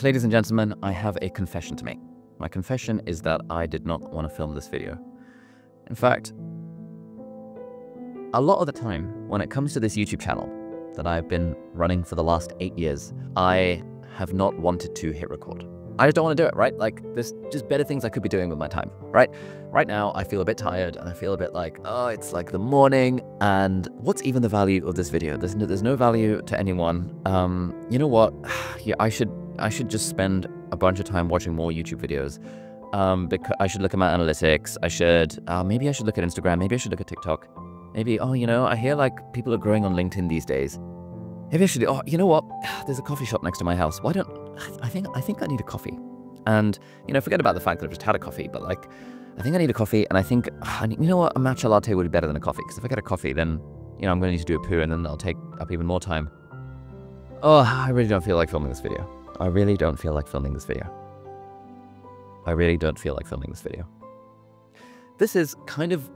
Ladies and gentlemen, I have a confession to make. My confession is that I did not want to film this video. In fact, a lot of the time when it comes to this YouTube channel that I've been running for the last 8 years, I have not wanted to hit record. I just don't want to do it, right? Like, there's just better things I could be doing with my time, right? Right now, I feel a bit tired and I feel a bit like, oh, it's like the morning and what's even the value of this video? There's no value to anyone. You know what? Yeah, I should just spend a bunch of time watching more YouTube videos. Because I should look at my analytics. Maybe I should look at Instagram. Maybe I should look at TikTok. Maybe, I hear like people are growing on LinkedIn these days. Maybe I should, you know what? There's a coffee shop next to my house. I think I need a coffee. And, forget about the fact that I've just had a coffee, but like, I think I need a coffee. And I think, you know what? A matcha latte would be better than a coffee. Because if I get a coffee, then, I'm going to need to do a poo and then that'll take up even more time. Oh, I really don't feel like filming this video. I really don't feel like filming this video. This is kind of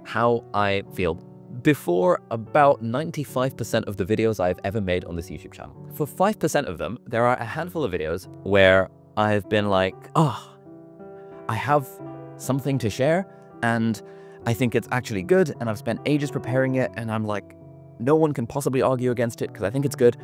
how I feel before about 95% of the videos I've ever made on this YouTube channel. For 5% of them, there are a handful of videos where I've been like, I have something to share and I think it's actually good and I've spent ages preparing it and I'm like, no one can possibly argue against it because I think it's good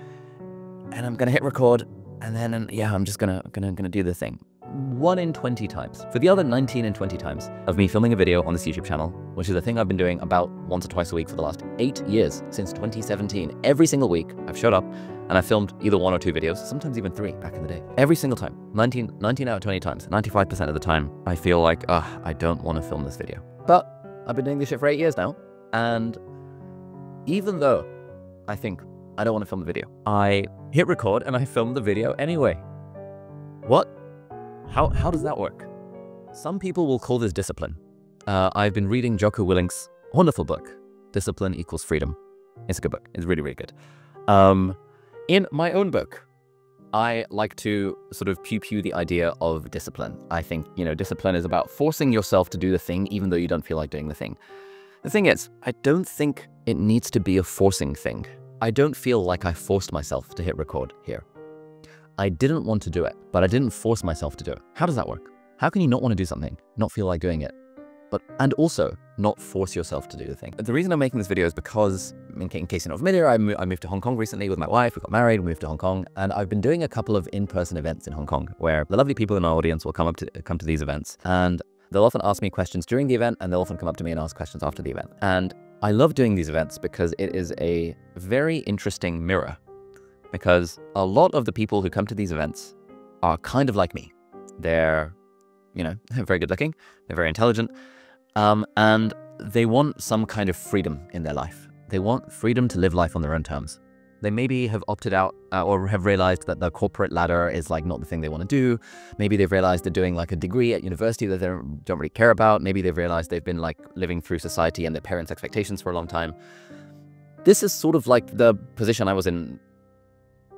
and I'm gonna hit record and then, yeah, I'm just gonna do the thing. 1 in 20 times. For the other 19 and 20 times of me filming a video on this YouTube channel, which is a thing I've been doing about once or twice a week for the last 8 years, since 2017. Every single week, I've showed up and I filmed either 1 or 2 videos, sometimes even 3 back in the day. Every single time, 19 out of 20 times, 95% of the time, I feel like, I don't want to film this video. But I've been doing this shit for 8 years now, and even though I think I don't want to film the video, I hit record and I film the video anyway. What? How does that work? Some people will call this discipline. I've been reading Jocko Willink's wonderful book, Discipline Equals Freedom. It's a good book. It's really, really good. In my own book, I like to sort of pew-pew the idea of discipline. I think, discipline is about forcing yourself to do the thing even though you don't feel like doing the thing. The thing is, I don't think it needs to be a forcing thing. I don't feel like I forced myself to hit record here. I didn't want to do it, but I didn't force myself to do it. How does that work? How can you not want to do something, not feel like doing it, and also not force yourself to do the thing? The reason I'm making this video is because, in case you're not familiar, I moved to Hong Kong recently with my wife. We got married, we moved to Hong Kong, and I've been doing a couple of in-person events in Hong Kong where the lovely people in our audience will come to these events, and they'll often ask me questions during the event, and they'll often come up to me and ask questions after the event. And I love doing these events because it is a very interesting mirror. Because a lot of the people who come to these events are kind of like me. They're, very good looking, they're very intelligent, and they want some kind of freedom in their life. They want freedom to live life on their own terms. They maybe have opted out or have realized that the corporate ladder is like not the thing they want to do. Maybe they've realized they're doing like a degree at university that they don't really care about. Maybe they've realized they've been like living through society and their parents' expectations for a long time. This is sort of like the position I was in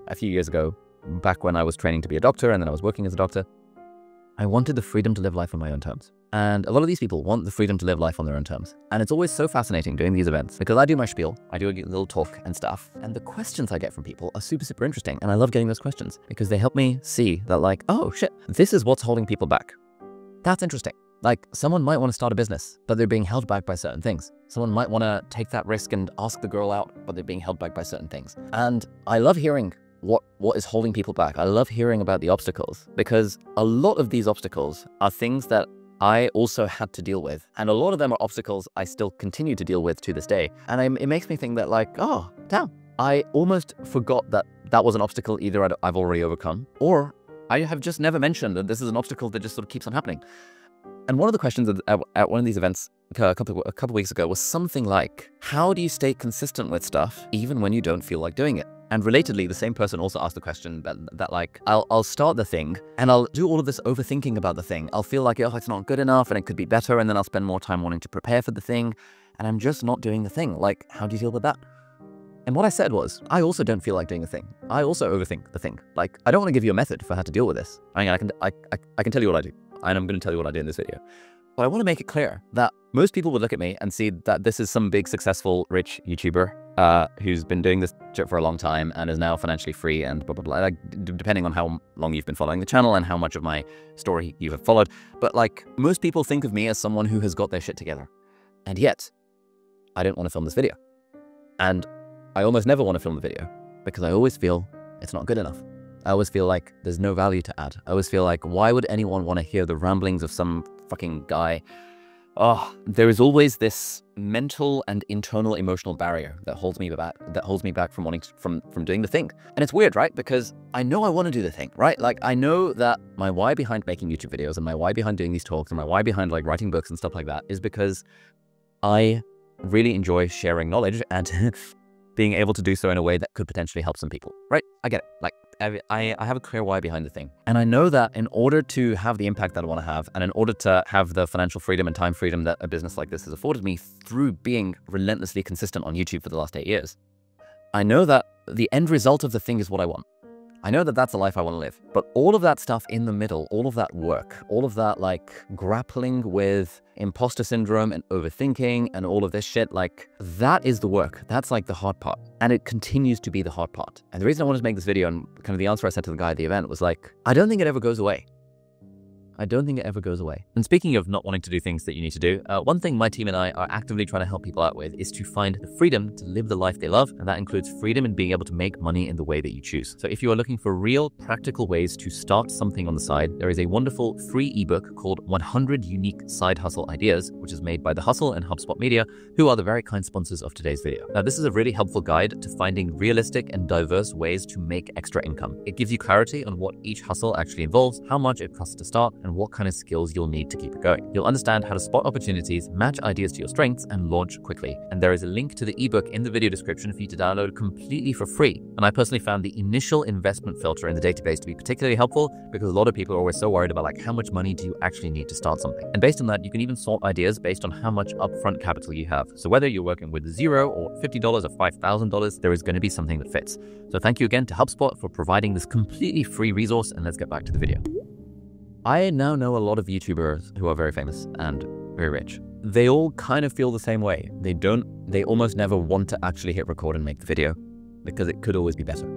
a few years ago, back when I was training to be a doctor and then I was working as a doctor. I wanted the freedom to live life on my own terms. And a lot of these people want the freedom to live life on their own terms. And it's always so fascinating doing these events because I do my spiel, I do a little talk and stuff. And the questions I get from people are super, super interesting. And I love getting those questions because they help me see that like, oh shit, this is what's holding people back. That's interesting. Like someone might want to start a business, but they're being held back by certain things. Someone might want to take that risk and ask the girl out, but they're being held back by certain things. And I love hearing what is holding people back. I love hearing about the obstacles because a lot of these obstacles are things that I also had to deal with. And a lot of them are obstacles I still continue to deal with to this day. And it makes me think that like, oh, damn, I almost forgot that that was an obstacle either I've already overcome or I have just never mentioned that this is an obstacle that just sort of keeps on happening. And one of the questions at one of these events a couple weeks ago was something like, how do you stay consistent with stuff even when you don't feel like doing it? And relatedly, the same person also asked the question that like, I'll start the thing and I'll do all of this overthinking about the thing. I'll feel like, oh, it's not good enough and it could be better. And then I'll spend more time wanting to prepare for the thing. And I'm just not doing the thing. Like, how do you deal with that? And what I said was, I also don't feel like doing the thing. I also overthink the thing. Like, I don't want to give you a method for how to deal with this. I mean, I can tell you what I do. And I'm going to tell you what I do in this video. But I want to make it clear that most people would look at me and see that this is some big, successful, rich YouTuber who's been doing this shit for a long time and is now financially free and blah, blah, blah. Like, depending on how long you've been following the channel and how much of my story you have followed. But like, most people think of me as someone who has got their shit together. And yet, I don't want to film this video. And I almost never want to film the video because I always feel it's not good enough. I always feel like there's no value to add. I always feel like, why would anyone want to hear the ramblings of some fucking guy? Oh, there is always this mental and internal emotional barrier that holds me back from wanting from doing the thing. And it's weird, right? Because I know I want to do the thing, right? Like, I know that my why behind making YouTube videos and my why behind doing these talks and my why behind like writing books and stuff like that is because I really enjoy sharing knowledge and being able to do so in a way that could potentially help some people, right? I get it. Like, I have a clear why behind the thing. And I know that in order to have the impact that I want to have, and in order to have the financial freedom and time freedom that a business like this has afforded me through being relentlessly consistent on YouTube for the last 8 years, I know that the end result of the thing is what I want. I know that that's the life I want to live. But all of that stuff in the middle, all of that work, all of that like grappling with imposter syndrome and overthinking and all of this shit, like that is the work. That's like the hard part. And it continues to be the hard part. And the reason I wanted to make this video and kind of the answer I said to the guy at the event was like, I don't think it ever goes away. I don't think it ever goes away. And speaking of not wanting to do things that you need to do, one thing my team and I are actively trying to help people out with is to find the freedom to live the life they love. And that includes freedom in being able to make money in the way that you choose. So if you are looking for real, practical ways to start something on the side, there is a wonderful free ebook called 100 Unique Side Hustle Ideas, which is made by The Hustle and HubSpot Media, who are the very kind sponsors of today's video. Now, this is a really helpful guide to finding realistic and diverse ways to make extra income. It gives you clarity on what each hustle actually involves, how much it costs to start, and what kind of skills you'll need to keep it going. You'll understand how to spot opportunities, match ideas to your strengths, and launch quickly. And there is a link to the ebook in the video description for you to download completely for free. And I personally found the initial investment filter in the database to be particularly helpful because a lot of people are always so worried about like, how much money do you actually need to start something? And based on that, you can even sort ideas based on how much upfront capital you have. So whether you're working with $0 or $50 or $5,000, there is going to be something that fits. So thank you again to HubSpot for providing this completely free resource, and let's get back to the video. I now know a lot of YouTubers who are very famous and very rich. They all kind of feel the same way. They almost never want to actually hit record and make the video because it could always be better.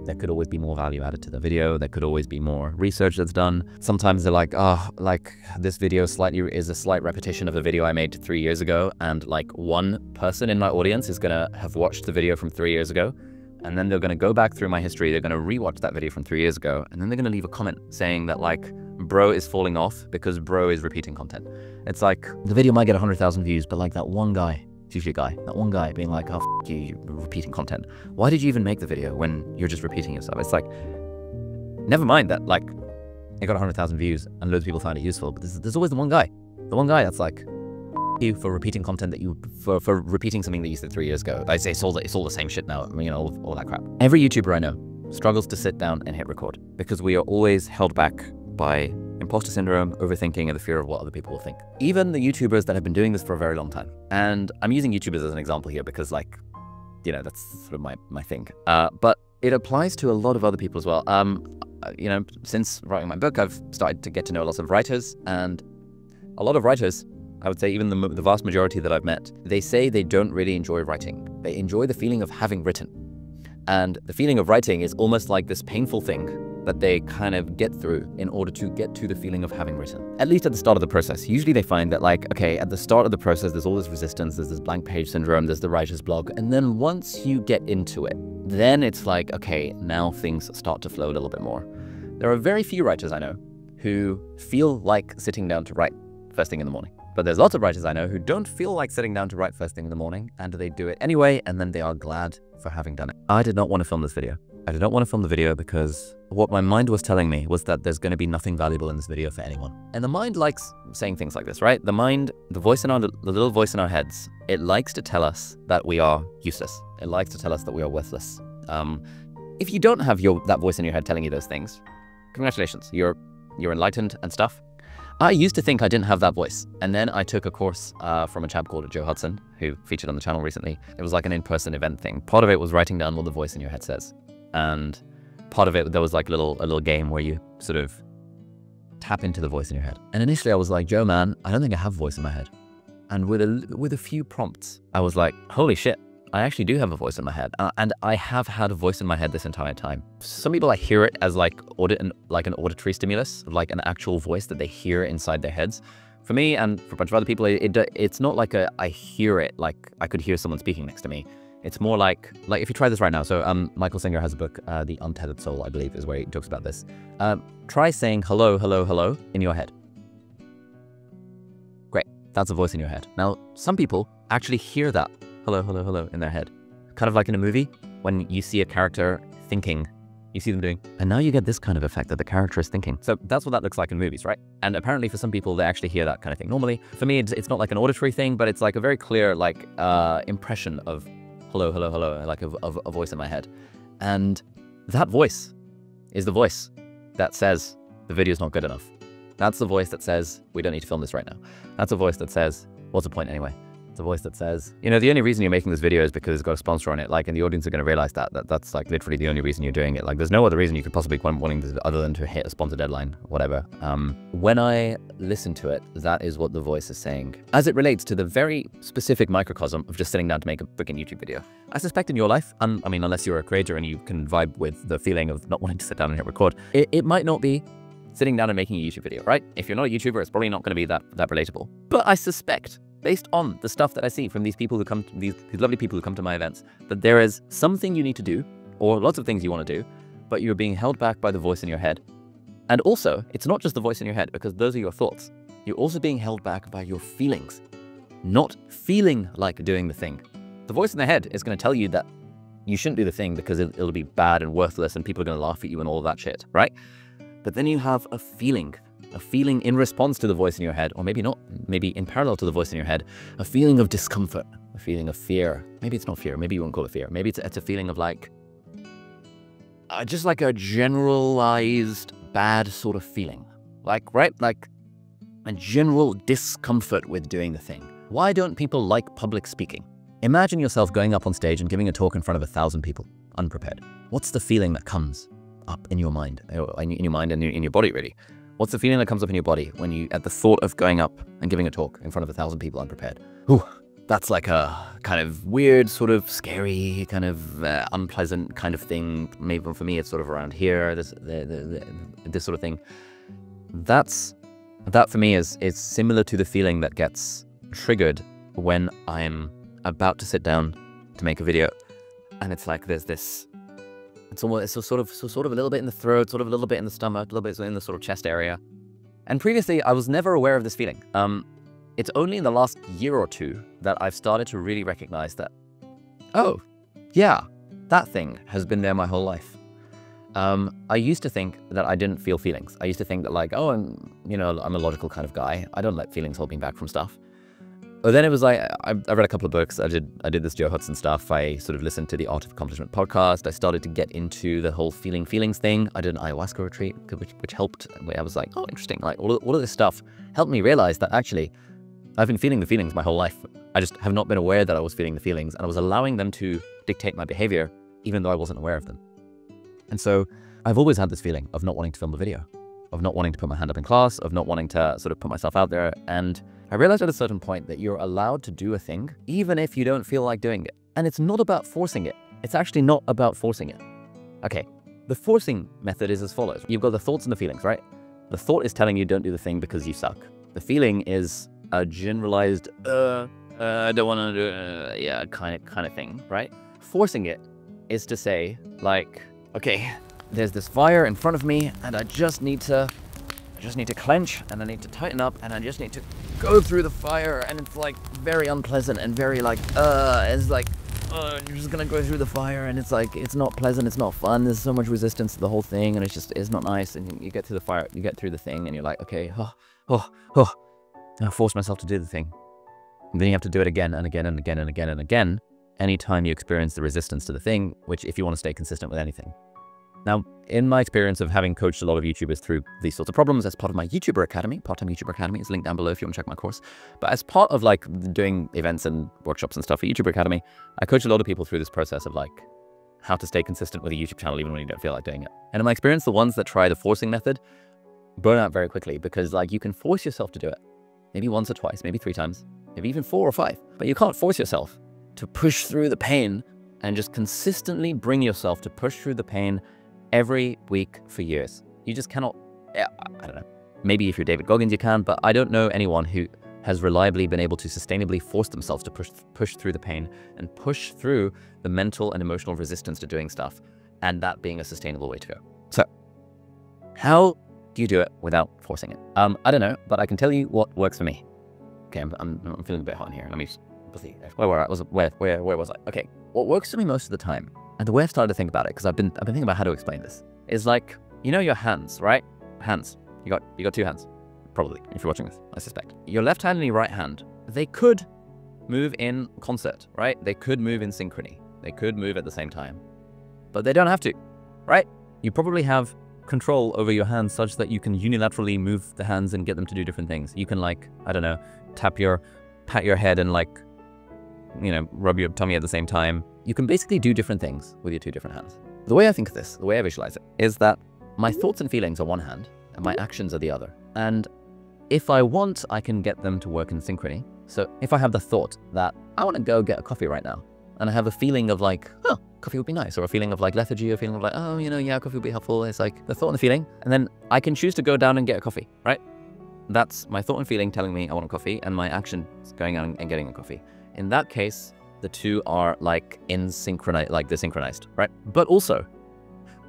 There could always be more value added to the video. There could always be more research that's done. Sometimes they're like, oh, like this video is a slight repetition of the video I made 3 years ago. And like one person in my audience is gonna have watched the video from 3 years ago. And then they're gonna go back through my history. They're gonna rewatch that video from 3 years ago. And then they're gonna leave a comment saying that like, bro is falling off because bro is repeating content. It's like the video might get 100,000 views, but like that one guy, it's usually a guy, that one guy being like, oh, f you, you're repeating content. Why did you even make the video when you're just repeating yourself? It's like, never mind that like it got 100,000 views and loads of people found it useful, but there's always the one guy that's like, you for repeating content that you, for repeating something that you said 3 years ago. I say it's all the same shit now, you know, all that crap. Every YouTuber I know struggles to sit down and hit record because we are always held back by imposter syndrome, overthinking, and the fear of what other people will think. Even the YouTubers that have been doing this for a very long time. And I'm using YouTubers as an example here because like, you know, that's sort of my thing. But it applies to a lot of other people as well. You know, since writing my book, I've started to get to know lots of writers, and a lot of writers, I would say even the vast majority that I've met, they say they don't really enjoy writing. They enjoy the feeling of having written. And the feeling of writing is almost like this painful thing that they kind of get through in order to get to the feeling of having written. At least at the start of the process. Usually they find that like, okay, at the start of the process, there's all this resistance, there's this blank page syndrome, there's the writer's block. And then once you get into it, then it's like, okay, now things start to flow a little bit more. There are very few writers I know who feel like sitting down to write first thing in the morning. But there's lots of writers I know who don't feel like sitting down to write first thing in the morning, and they do it anyway, and then they are glad for having done it. I did not want to film this video. I did not want to film the video because what my mind was telling me was that there's going to be nothing valuable in this video for anyone. And the mind likes saying things like this, right? The mind, the little voice in our heads, it likes to tell us that we are useless. It likes to tell us that we are worthless. If you don't have that voice in your head telling you those things, congratulations, you're enlightened and stuff. I used to think I didn't have that voice. And then I took a course from a chap called Joe Hudson, who featured on the channel recently. It was like an in-person event thing. Part of it was writing down what the voice in your head says. And part of it, there was like a little game where you sort of tap into the voice in your head. And initially I was like, Joe, man, I don't think I have a voice in my head. And with a few prompts, I was like, holy shit, I actually do have a voice in my head. And I have had a voice in my head this entire time. Some people, like, hear it as like an auditory stimulus, like an actual voice that they hear inside their heads. For me and for a bunch of other people, it's not like I hear it like I could hear someone speaking next to me. It's more like if you try this right now. So Michael Singer has a book, The Untethered Soul, I believe, is where he talks about this. Try saying hello, hello, hello in your head. Great, that's a voice in your head. Now, some people actually hear that hello, hello, hello in their head. Kind of like in a movie, when you see a character thinking, you see them doing, and now you get this kind of effect that the character is thinking. So that's what that looks like in movies, right? And apparently for some people, they actually hear that kind of thing. Normally, for me, it's not like an auditory thing, but it's like a very clear, like, impression of hello, hello, hello, like a voice in my head. And that voice is the voice that says the video's not good enough. That's the voice that says we don't need to film this right now. That's a voice that says, what's the point anyway? It's a voice that says, you know, the only reason you're making this video is because it's got a sponsor on it, like, and the audience are going to realize that's like literally the only reason you're doing it. Like, there's no other reason you could possibly be wanting this other than to hit a sponsor deadline, whatever. When I listen to it, that is what the voice is saying, as it relates to the very specific microcosm of just sitting down to make a freaking YouTube video. I suspect in your life, I mean, unless you're a creator and you can vibe with the feeling of not wanting to sit down and hit record, it might not be sitting down and making a YouTube video, right? If you're not a YouTuber, it's probably not going to be that relatable. But I suspect, based on the stuff that I see from these people who come, these lovely people who come to my events, that there is something you need to do, or lots of things you want to do, but you're being held back by the voice in your head. And also, it's not just the voice in your head, because those are your thoughts. You're also being held back by your feelings, not feeling like doing the thing. The voice in the head is going to tell you that you shouldn't do the thing because it'll be bad and worthless and people are going to laugh at you and all of that shit, right? But then you have a feeling in response to the voice in your head, or maybe not, maybe in parallel to the voice in your head, a feeling of discomfort, a feeling of fear. Maybe it's not fear, maybe you won't call it fear. Maybe it's a feeling of like, just like a generalized bad sort of feeling. Like, right? Like a general discomfort with doing the thing. Why don't people like public speaking? Imagine yourself going up on stage and giving a talk in front of 1,000 people, unprepared. What's the feeling that comes up in your mind, and in your body, really? What's the feeling that comes up in your body when you, at the thought of going up and giving a talk in front of 1,000 people unprepared? Ooh, that's like a kind of weird, sort of scary, kind of unpleasant kind of thing. Maybe for me, it's sort of around here, this sort of thing. That for me is similar to the feeling that gets triggered when I'm about to sit down to make a video. And it's like there's this, it's sort of a little bit in the throat, sort of a little bit in the stomach, a little bit in the sort of chest area. And previously, I was never aware of this feeling. It's only in the last year or two that I've started to really recognize that, oh, yeah, that thing has been there my whole life. I used to think that I didn't feel feelings. I used to think that, like, oh, I'm a logical kind of guy. I don't let feelings hold me back from stuff. But then it was like, I read a couple of books. I did this Joe Hudson stuff. I sort of listened to the Art of Accomplishment podcast. I started to get into the whole feelings thing. I did an ayahuasca retreat, which helped. I was like, oh, interesting. Like all of this stuff helped me realize that actually I've been feeling the feelings my whole life. I just have not been aware that I was feeling the feelings, and I was allowing them to dictate my behavior, even though I wasn't aware of them. And so I've always had this feeling of not wanting to film a video, of not wanting to put my hand up in class, of not wanting to sort of put myself out there. And I realized at a certain point that you're allowed to do a thing, even if you don't feel like doing it. And it's not about forcing it. It's actually not about forcing it. Okay, the forcing method is as follows. You've got the thoughts and the feelings, right? The thought is telling you don't do the thing because you suck. The feeling is a generalized, I don't want to do it, yeah, kind of thing, right? Forcing it is to say, like, okay, there's this fire in front of me, and I just need to clench, and I need to tighten up, and I just need to go through the fire, and it's like very unpleasant and very like, it's like, you're just gonna go through the fire, and it's like, it's not pleasant, it's not fun, there's so much resistance to the whole thing, and it's not nice, and you get through the fire, you get through the thing, and you're like, okay, I force myself to do the thing. And then you have to do it again and again and again and again and again, anytime you experience the resistance to the thing, which if you want to stay consistent with anything. Now, in my experience of having coached a lot of YouTubers through these sorts of problems as part of my YouTuber Academy, part-time YouTuber Academy is linked down below if you want to check my course. But as part of like doing events and workshops and stuff for YouTuber Academy, I coach a lot of people through this process of like how to stay consistent with a YouTube channel even when you don't feel like doing it. And in my experience, the ones that try the forcing method burn out very quickly, because like you can force yourself to do it. Maybe once or twice, maybe 3 times, maybe even 4 or 5. But you can't force yourself to push through the pain and just consistently bring yourself to push through the pain every week for years. You just cannot, I don't know. Maybe if you're David Goggins, you can, but I don't know anyone who has reliably been able to sustainably force themselves to push through the pain and push through the mental and emotional resistance to doing stuff, and that being a sustainable way to go. So how do you do it without forcing it? I don't know, but I can tell you what works for me. Okay, I'm feeling a bit hot in here. Let me see. Where was I? Okay, what works for me most of the time, and the way I've started to think about it, because I've been thinking about how to explain this, is like, you know your hands, right? Hands. You got 2 hands, probably, if you're watching this, I suspect. Your left hand and your right hand, they could move in concert, right? They could move in synchrony. They could move at the same time, but they don't have to, right? You probably have control over your hands such that you can unilaterally move the hands and get them to do different things. You can, like, I don't know, pat your head and, like, you know, rub your tummy at the same time. You can basically do different things with your 2 different hands. The way I think of this, the way I visualize it, is that my thoughts and feelings are one hand and my actions are the other. And if I want, I can get them to work in synchrony. So if I have the thought that I want to go get a coffee right now, and I have a feeling of like, oh, coffee would be nice, or a feeling of like lethargy, or a feeling of like, oh, you know, yeah, coffee would be helpful. It's like the thought and the feeling, and then I can choose to go down and get a coffee, right? That's my thought and feeling telling me I want a coffee, and my action is going out and getting a coffee. In that case, the 2 are like they're synchronized, right? But also,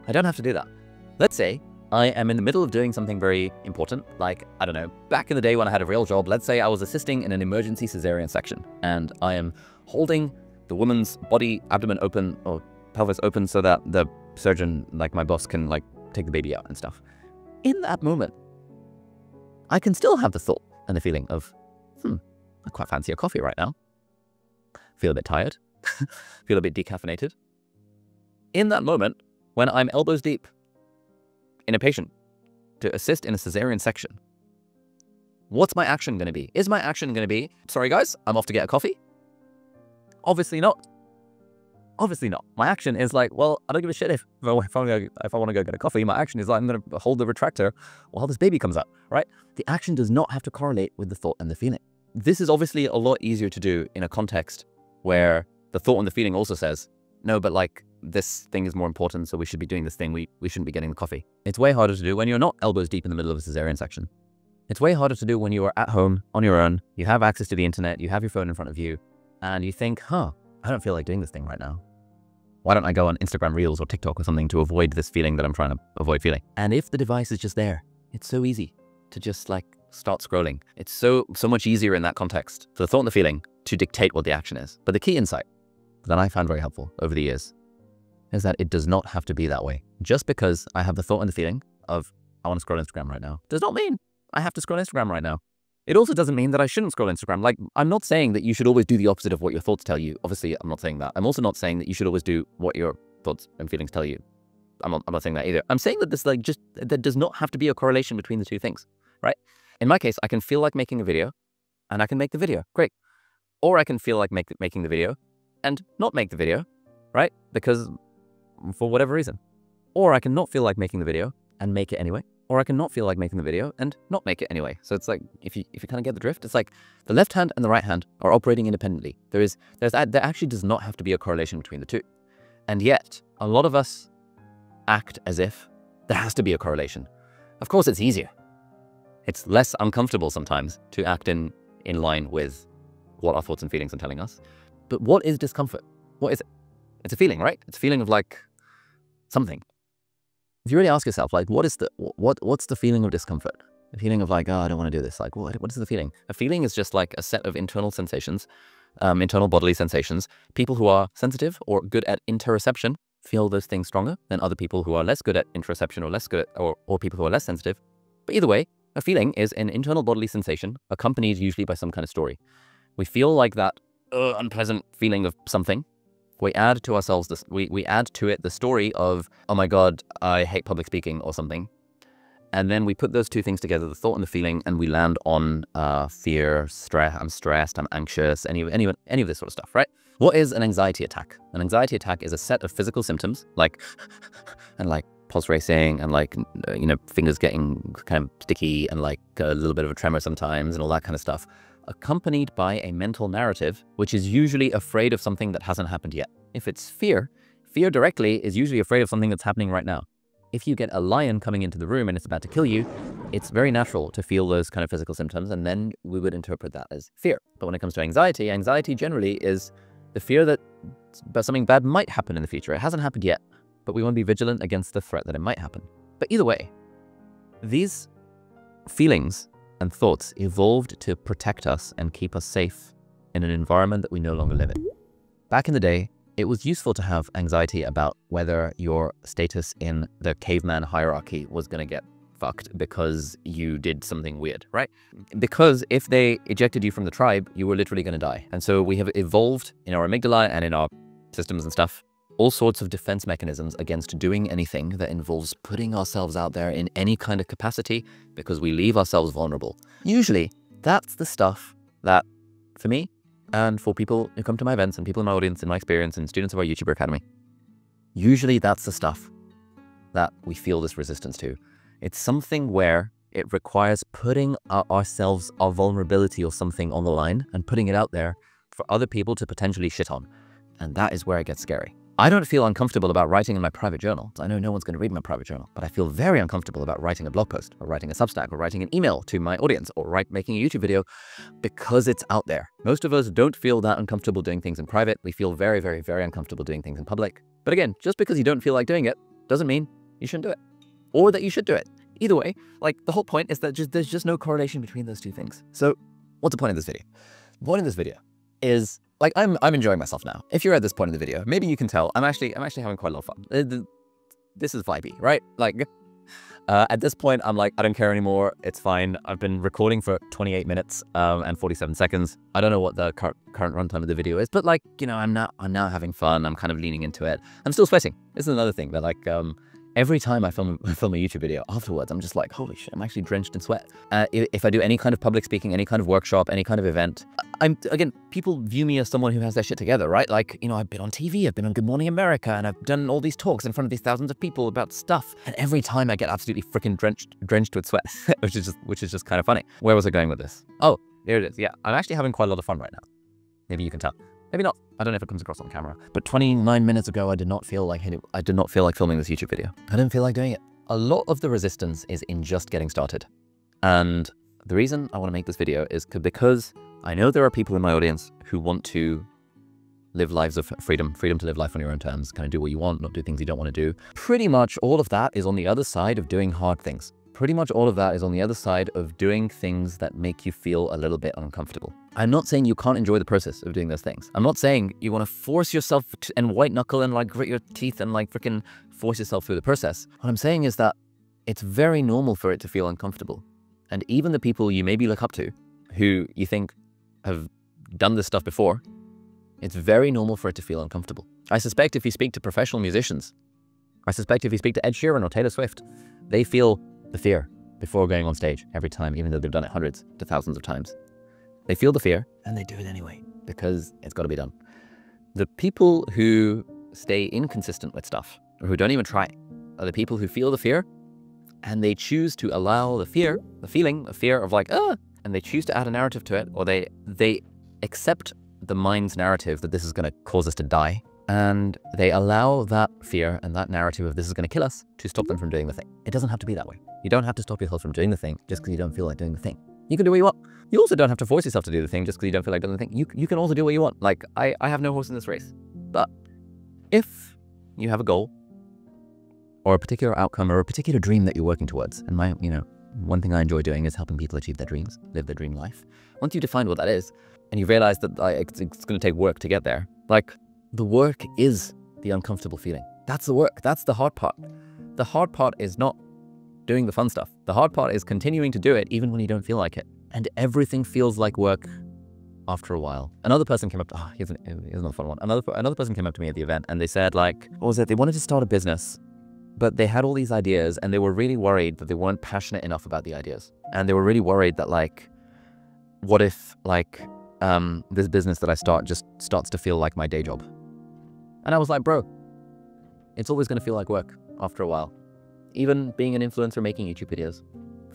I don't have to do that. Let's say I am in the middle of doing something very important, like, I don't know, back in the day when I had a real job, let's say I was assisting in an emergency cesarean section, and I am holding the woman's body, abdomen open, or pelvis open, so that the surgeon, like my boss, can like take the baby out and stuff. In that moment, I can still have the thought and the feeling of, I quite fancy a coffee right now. Feel a bit tired, feel a bit decaffeinated. In that moment, when I'm elbows deep in a patient to assist in a cesarean section, what's my action going to be? Is my action going to be, sorry guys, I'm off to get a coffee? Obviously not. Obviously not. My action is like, well, I don't give a shit if I want to go get a coffee. My action is like, I'm going to hold the retractor while this baby comes out, right? The action does not have to correlate with the thought and the feeling. This is obviously a lot easier to do in a context where the thought and the feeling also says, no, but like, this thing is more important, so we should be doing this thing. We shouldn't be getting the coffee. It's way harder to do when you're not elbows deep in the middle of a cesarean section. It's way harder to do when you are at home on your own. You have access to the internet. You have your phone in front of you. And you think, I don't feel like doing this thing right now. Why don't I go on Instagram Reels or TikTok or something to avoid this feeling that I'm trying to avoid feeling? And if the device is just there, it's so easy to just like start scrolling. It's so much easier in that context for the thought and the feeling to dictate what the action is. But the key insight that I found very helpful over the years is that it does not have to be that way. Just because I have the thought and the feeling of, I want to scroll Instagram right now, does not mean I have to scroll Instagram right now. It also doesn't mean that I shouldn't scroll Instagram. Like, I'm not saying that you should always do the opposite of what your thoughts tell you. Obviously, I'm not saying that. I'm also not saying that you should always do what your thoughts and feelings tell you. I'm not saying that either. I'm saying that there does not have to be a correlation between the 2 things, right? In my case, I can feel like making a video and I can make the video. Great. Or I can feel like making the video and not make the video, right? Because for whatever reason. Or I can not feel like making the video and make it anyway. Or I can not feel like making the video and not make it anyway. So it's like, if you kind of get the drift, it's like the left hand and the right hand are operating independently. There actually does not have to be a correlation between the 2. And yet, a lot of us act as if there has to be a correlation. Of course, it's easier. It's less uncomfortable sometimes to act in line with what our thoughts and feelings are telling us. But what is discomfort? What is it? It's a feeling, right? It's a feeling of like something. If you really ask yourself, like, what's the feeling of discomfort? The feeling of like, oh, I don't want to do this. Like, what is the feeling? A feeling is just like a set of internal sensations, internal bodily sensations. People who are sensitive or good at interoception feel those things stronger than other people who are less good at interoception or less good at, or people who are less sensitive. But either way, a feeling is an internal bodily sensation accompanied usually by some kind of story. We feel like that unpleasant feeling of something. We add to ourselves this. We add to it the story of, oh my God, I hate public speaking or something, and then we put those 2 things together, the thought and the feeling, and we land on fear, stress. I'm stressed. I'm anxious. Any of this sort of stuff, right? What is an anxiety attack? An anxiety attack is a set of physical symptoms like and like pulse racing and like, you know, fingers getting kind of sticky and like a little bit of a tremor sometimes and all that kind of stuff, accompanied by a mental narrative, which is usually afraid of something that hasn't happened yet. If it's fear, fear directly is usually afraid of something that's happening right now. If you get a lion coming into the room and it's about to kill you, it's very natural to feel those kind of physical symptoms, and then we would interpret that as fear. But when it comes to anxiety, anxiety generally is the fear that something bad might happen in the future. It hasn't happened yet, but we want to be vigilant against the threat that it might happen. But either way, these feelings and thoughts evolved to protect us and keep us safe in an environment that we no longer live in. Back in the day, it was useful to have anxiety about whether your status in the caveman hierarchy was going to get fucked because you did something weird, right? Because if they ejected you from the tribe, you were literally going to die. And so we have evolved in our amygdala and in our systems and stuff, all sorts of defense mechanisms against doing anything that involves putting ourselves out there in any kind of capacity because we leave ourselves vulnerable. Usually, that's the stuff that, for me, and for people who come to my events and people in my audience, in my experience, and students of our YouTuber Academy, usually that's the stuff that we feel this resistance to. It's something where it requires putting ourselves, our vulnerability or something on the line and putting it out there for other people to potentially shit on. And that is where it gets scary. I don't feel uncomfortable about writing in my private journal. I know no one's going to read my private journal, but I feel very uncomfortable about writing a blog post or writing a Substack or writing an email to my audience or making a YouTube video because it's out there. Most of us don't feel that uncomfortable doing things in private. We feel very, very, very uncomfortable doing things in public. But again, just because you don't feel like doing it doesn't mean you shouldn't do it or that you should do it. Either way, like the whole point is that there's just no correlation between those two things. So what's the point of this video? The point of this video is, like, I'm enjoying myself now. If you're at this point in the video, maybe you can tell I'm actually having quite a lot of fun. This is vibey, right? Like, at this point, I'm like, I don't care anymore. It's fine. I've been recording for 28 minutes and 47 seconds. I don't know what the current runtime of the video is, but like, you know, I'm now having fun. I'm kind of leaning into it. I'm still sweating. This is another thing that like, every time I film a YouTube video afterwards, I'm just like, holy shit, I'm actually drenched in sweat. If I do any kind of public speaking, any kind of workshop, any kind of event, again, people view me as someone who has their shit together, right? Like, you know, I've been on TV, I've been on Good Morning America, and I've done all these talks in front of these thousands of people about stuff. And every time I get absolutely freaking drenched with sweat, which is just kind of funny. Where was I going with this? Oh, there it is. Yeah, I'm actually having quite a lot of fun right now. Maybe you can tell. Maybe not. I don't know if it comes across on camera. But 29 minutes ago, I did not feel like filming this YouTube video. I didn't feel like doing it. A lot of the resistance is in just getting started. And the reason I want to make this video is because I know there are people in my audience who want to live lives of freedom to live life on your own terms, kind of do what you want, not do things you don't want to do. Pretty much all of that is on the other side of doing hard things. Pretty much all of that is on the other side of doing things that make you feel a little bit uncomfortable. I'm not saying you can't enjoy the process of doing those things. I'm not saying you want to force yourself and white knuckle and like grit your teeth and like freaking force yourself through the process. What I'm saying is that it's very normal for it to feel uncomfortable. And even the people you maybe look up to, who you think have done this stuff before, it's very normal for it to feel uncomfortable. I suspect if you speak to professional musicians, I suspect if you speak to Ed Sheeran or Taylor Swift, they feel the fear before going on stage every time, even though they've done it hundreds to thousands of times. They feel the fear and they do it anyway because it's got to be done. The people who stay inconsistent with stuff or who don't even try are the people who feel the fear and they choose to allow the fear, the fear of like, and they choose to add a narrative to it, or they accept the mind's narrative that this is going to cause us to die. And they allow that fear and that narrative of this is going to kill us to stop them from doing the thing. It doesn't have to be that way. You don't have to stop yourself from doing the thing just because you don't feel like doing the thing. You can do what you want. You also don't have to force yourself to do the thing just because you don't feel like doing the thing. You can also do what you want. Like, I have no horse in this race. But if you have a goal or a particular outcome or a particular dream that you're working towards, and one thing I enjoy doing is helping people achieve their dreams, live their dream life. Once you've defined what that is, and you realize that it's going to take work to get there, like, the work is the uncomfortable feeling. That's the work. That's the hard part. The hard part is not doing the fun stuff. The hard part is continuing to do it even when you don't feel like it. And everything feels like work after a while. Another person came up to, here's another fun one. Another person came up to me at the event and they said, like, what was it? They wanted to start a business, but they had all these ideas and they were really worried that they weren't passionate enough about the ideas. And they were really worried that, like, what if, like, this business that I start just starts to feel like my day job? And I was like, bro, it's always going to feel like work after a while. Even being an influencer making YouTube videos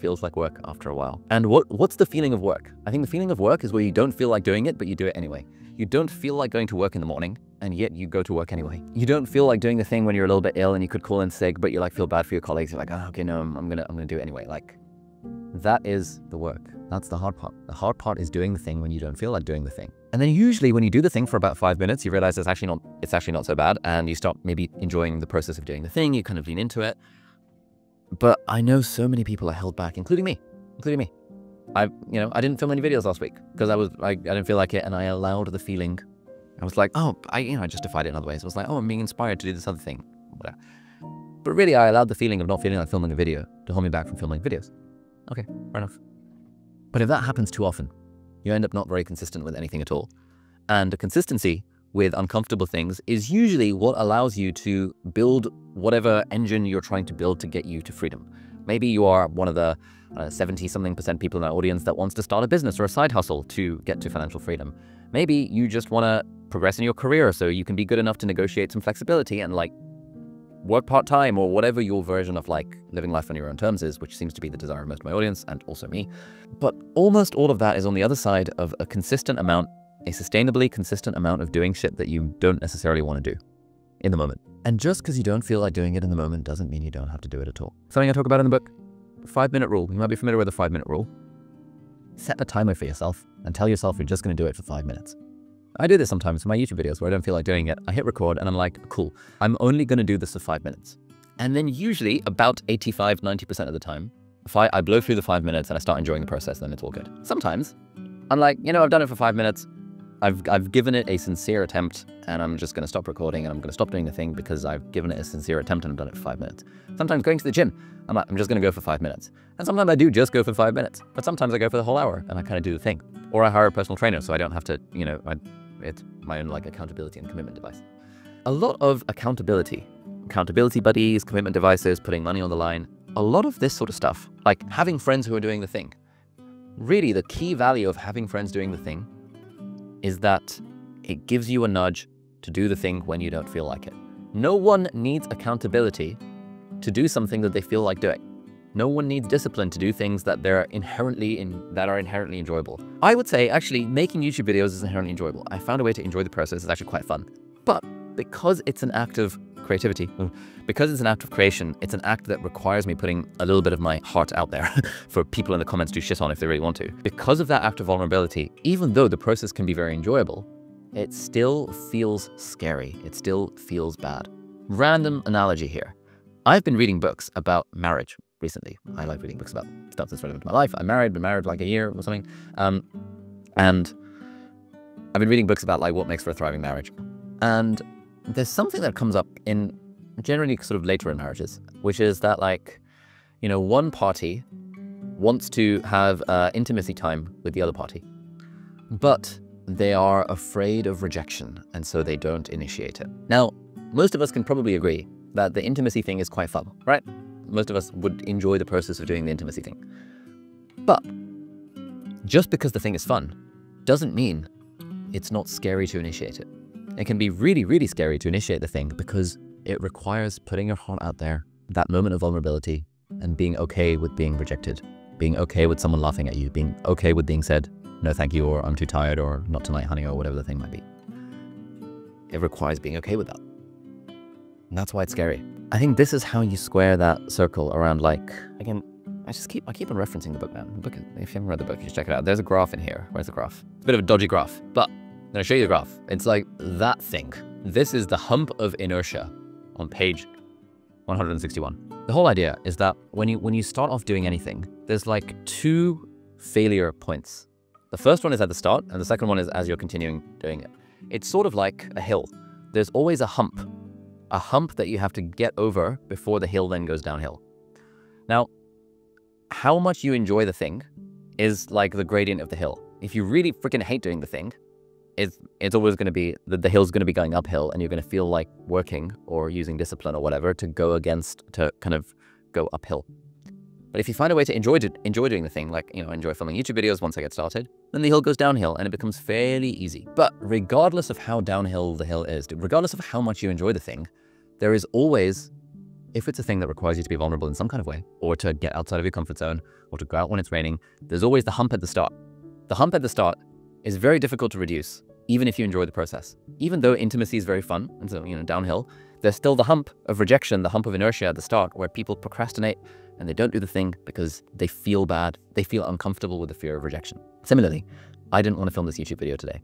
feels like work after a while. And what's the feeling of work? I think the feeling of work is where you don't feel like doing it, but you do it anyway. You don't feel like going to work in the morning, and yet you go to work anyway. You don't feel like doing the thing when you're a little bit ill and you could call in sick, but you like feel bad for your colleagues. You're like, oh, okay, no, I'm gonna do it anyway. Like, that is the work. That's the hard part. The hard part is doing the thing when you don't feel like doing the thing. And then usually when you do the thing for about 5 minutes, you realize it's actually not so bad, and you stop maybe enjoying the process of doing the thing. You kind of lean into it. But I know so many people are held back, including me. I didn't film any videos last week because I didn't feel like it, and I allowed the feeling. I was like, oh, I justified it in other ways. I was like, oh, I'm being inspired to do this other thing, whatever. But really, I allowed the feeling of not feeling like filming a video to hold me back from filming videos. Okay, fair enough. But if that happens too often, you end up not very consistent with anything at all. And the consistency with uncomfortable things is usually what allows you to build whatever engine you're trying to build to get you to freedom. Maybe you are one of the 70-something% people in our audience that wants to start a business or a side hustle to get to financial freedom. Maybe you just want to progress in your career so you can be good enough to negotiate some flexibility and like work part-time, or whatever your version of like living life on your own terms is, which seems to be the desire of most of my audience and also me. But almost all of that is on the other side of a sustainably consistent amount of doing shit that you don't necessarily want to do in the moment. And just because you don't feel like doing it in the moment doesn't mean you don't have to do it at all. Something I talk about in the book, 5-minute rule. You might be familiar with the 5-minute rule. Set a timer for yourself and tell yourself you're just going to do it for 5 minutes. I do this sometimes in my YouTube videos where I don't feel like doing it. I hit record and I'm like, cool, I'm only going to do this for 5 minutes. And then usually about 85-90% of the time, if I blow through the 5 minutes and I start enjoying the process, then it's all good. Sometimes I'm like, I've done it for 5 minutes. I've given it a sincere attempt, and I'm just going to stop recording and I'm going to stop doing the thing because I've given it a sincere attempt and I've done it for 5 minutes. Sometimes going to the gym, I'm like, I'm just going to go for 5 minutes. And sometimes I do just go for 5 minutes, but sometimes I go for the whole hour and I kind of do the thing. Or I hire a personal trainer so I don't have to, it's my own like accountability and commitment device. A lot of accountability buddies, commitment devices, putting money on the line, a lot of this sort of stuff, like having friends who are doing the thing. Really, the key value of having friends doing the thing is that it gives you a nudge to do the thing when you don't feel like it. No one needs accountability to do something that they feel like doing. No one needs discipline to do things that are inherently enjoyable. I would say actually making YouTube videos is inherently enjoyable. I found a way to enjoy the process. It's actually quite fun. But because it's an act of creativity, because it's an act of creation, it's an act that requires me putting a little bit of my heart out there for people in the comments to shit on if they really want to. Because of that act of vulnerability, even though the process can be very enjoyable, it still feels scary. It still feels bad. Random analogy here. I've been reading books about marriage recently. I like reading books about stuff that's relevant to my life. I'm married, been married like a year or something. And I've been reading books about like what makes for a thriving marriage. And there's something that comes up in generally sort of later in marriages, which is that like, one party wants to have intimacy time with the other party, but they are afraid of rejection, and so they don't initiate it. Now, most of us can probably agree that the intimacy thing is quite fun, right? Most of us would enjoy the process of doing the intimacy thing. But just because the thing is fun doesn't mean it's not scary to initiate it. It can be really, really scary to initiate the thing because it requires putting your heart out there, that moment of vulnerability, and being okay with being rejected, being okay with someone laughing at you, being okay with being said, no thank you, or I'm too tired, or not tonight, honey, or whatever the thing might be. It requires being okay with that. And that's why it's scary. I think this is how you square that circle around like, again, I keep on referencing the book, man. The book, if you haven't read the book, you should check it out. There's a graph in here. Where's the graph? It's a bit of a dodgy graph, but I'm gonna show you the graph. It's like that thing. This is the hump of inertia on page 161. The whole idea is that when you start off doing anything, there's like 2 failure points. The first one is at the start, and the second one is as you're continuing doing it. It's sort of like a hill. There's always a hump that you have to get over before the hill then goes downhill. Now, how much you enjoy the thing is like the gradient of the hill. If you really freaking hate doing the thing, it's always going to be, the hill's going to be going uphill, and you're going to feel like working or using discipline or whatever to kind of go uphill. But if you find a way to enjoy doing the thing, like, enjoy filming YouTube videos once I get started, then the hill goes downhill and it becomes fairly easy. But regardless of how downhill the hill is, regardless of how much you enjoy the thing, there is always If it's a thing that requires you to be vulnerable in some kind of way, or to get outside of your comfort zone, or to go out when it's raining, there's always the hump at the start. The hump at the start is very difficult to reduce, even if you enjoy the process. Even though intimacy is very fun, and so, downhill, there's still the hump of rejection, the hump of inertia at the start, where people procrastinate and they don't do the thing because they feel bad, they feel uncomfortable with the fear of rejection. Similarly, I didn't want to film this YouTube video today.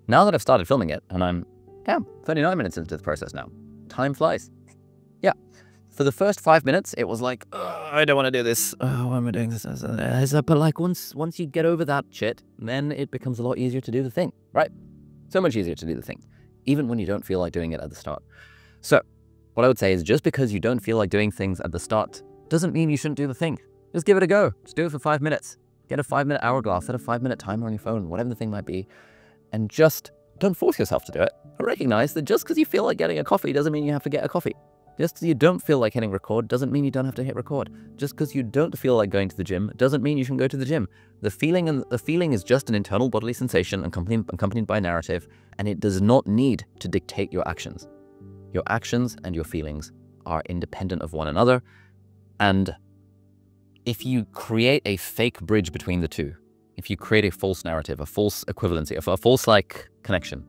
Now that I've started filming it, and I'm 39 minutes into the process now, time flies. Yeah. For the first 5 minutes, it was like, I don't want to do this. Oh, why am I doing this? But like once you get over that shit, then it becomes a lot easier to do the thing, right? So much easier to do the thing, even when you don't feel like doing it at the start. So what I would say is, just because you don't feel like doing things at the start doesn't mean you shouldn't do the thing. Just give it a go. Just do it for 5 minutes. Get a 5-minute hourglass, set a 5-minute timer on your phone, whatever the thing might be, and just don't force yourself to do it. But recognize that just because you feel like getting a coffee doesn't mean you have to get a coffee. Just because you don't feel like hitting record doesn't mean you don't have to hit record. Just because you don't feel like going to the gym doesn't mean you shouldn't go to the gym. The feeling is just an internal bodily sensation accompanied by narrative, and it does not need to dictate your actions. Your actions and your feelings are independent of one another, and if you create a fake bridge between the two, if you create a false narrative, a false equivalency, a false like connection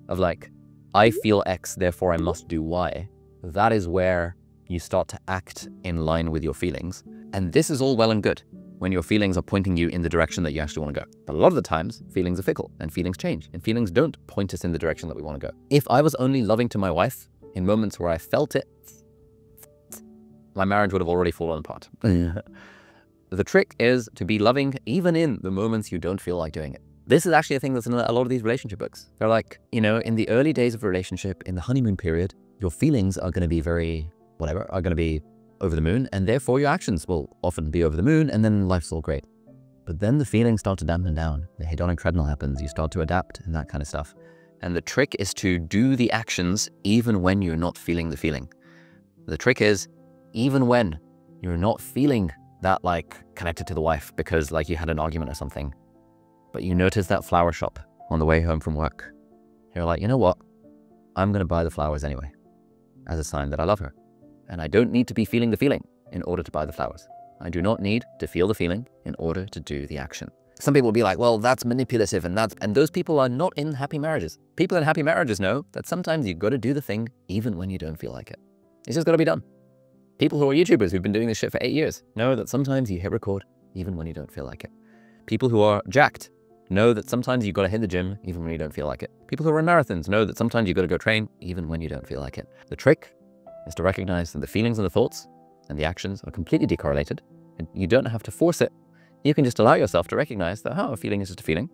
of like, I feel X, therefore I must do Y, that is where you start to act in line with your feelings. And this is all well and good when your feelings are pointing you in the direction that you actually want to go. But a lot of the times, feelings are fickle and feelings change, and feelings don't point us in the direction that we want to go. If I was only loving to my wife in moments where I felt it, my marriage would have already fallen apart. The trick is to be loving even in the moments you don't feel like doing it. This is actually a thing that's in a lot of these relationship books. They're like, in the early days of a relationship, in the honeymoon period, your feelings are going to be are going to be over the moon, and therefore your actions will often be over the moon, and then life's all great. But then the feelings start to dampen down. The hedonic treadmill happens. You start to adapt and that kind of stuff. And the trick is to do the actions even when you're not feeling the feeling. The trick is, even when you're not feeling that like connected to the wife because like you had an argument or something, but you notice that flower shop on the way home from work, you're like, you know what? I'm going to buy the flowers anyway, as a sign that I love her. And I don't need to be feeling the feeling in order to buy the flowers. I do not need to feel the feeling in order to do the action. Some people will be like, well, that's manipulative, and those people are not in happy marriages. People in happy marriages know that sometimes you've got to do the thing even when you don't feel like it. It's just got to be done. People who are YouTubers who've been doing this shit for 8 years know that sometimes you hit record even when you don't feel like it. People who are jacked know that sometimes you've got to hit the gym even when you don't feel like it. People who run marathons know that sometimes you've got to go train even when you don't feel like it. The trick is to recognize that the feelings and the thoughts and the actions are completely decorrelated, and you don't have to force it. You can just allow yourself to recognize that, a feeling is just a feeling,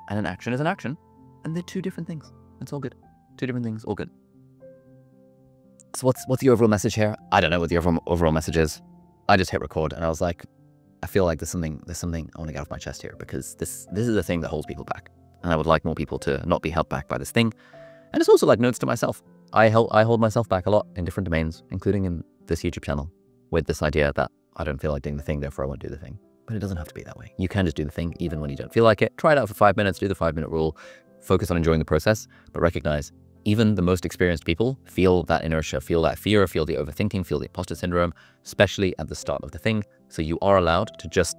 and an action is an action, and they're two different things. It's all good. Two different things, all good. So what's the overall message here? I don't know what the overall message is. I just hit record, and I was like, I feel like there's something I want to get off my chest here, because this is a thing that holds people back, and I would like more people to not be held back by this thing. And it's also like notes to myself. I hold myself back a lot in different domains, including in this YouTube channel, with this idea that I don't feel like doing the thing, therefore I won't do the thing. But it doesn't have to be that way. You can just do the thing even when you don't feel like it. Try it out for 5 minutes, do the 5-minute rule, focus on enjoying the process, but recognize even the most experienced people feel that inertia, feel that fear, feel the overthinking, feel the imposter syndrome, especially at the start of the thing. So you are allowed to just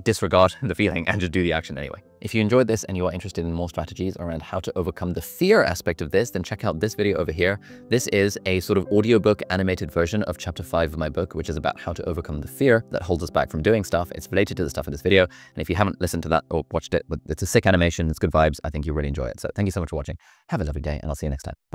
disregard the feeling and just do the action anyway. If you enjoyed this and you are interested in more strategies around how to overcome the fear aspect of this, then check out this video over here. This is a sort of audiobook animated version of chapter 5 of my book, which is about how to overcome the fear that holds us back from doing stuff. It's related to the stuff in this video. And if you haven't listened to that or watched it, it's a sick animation. It's good vibes. I think you'll really enjoy it. So thank you so much for watching. Have a lovely day, and I'll see you next time. Bye.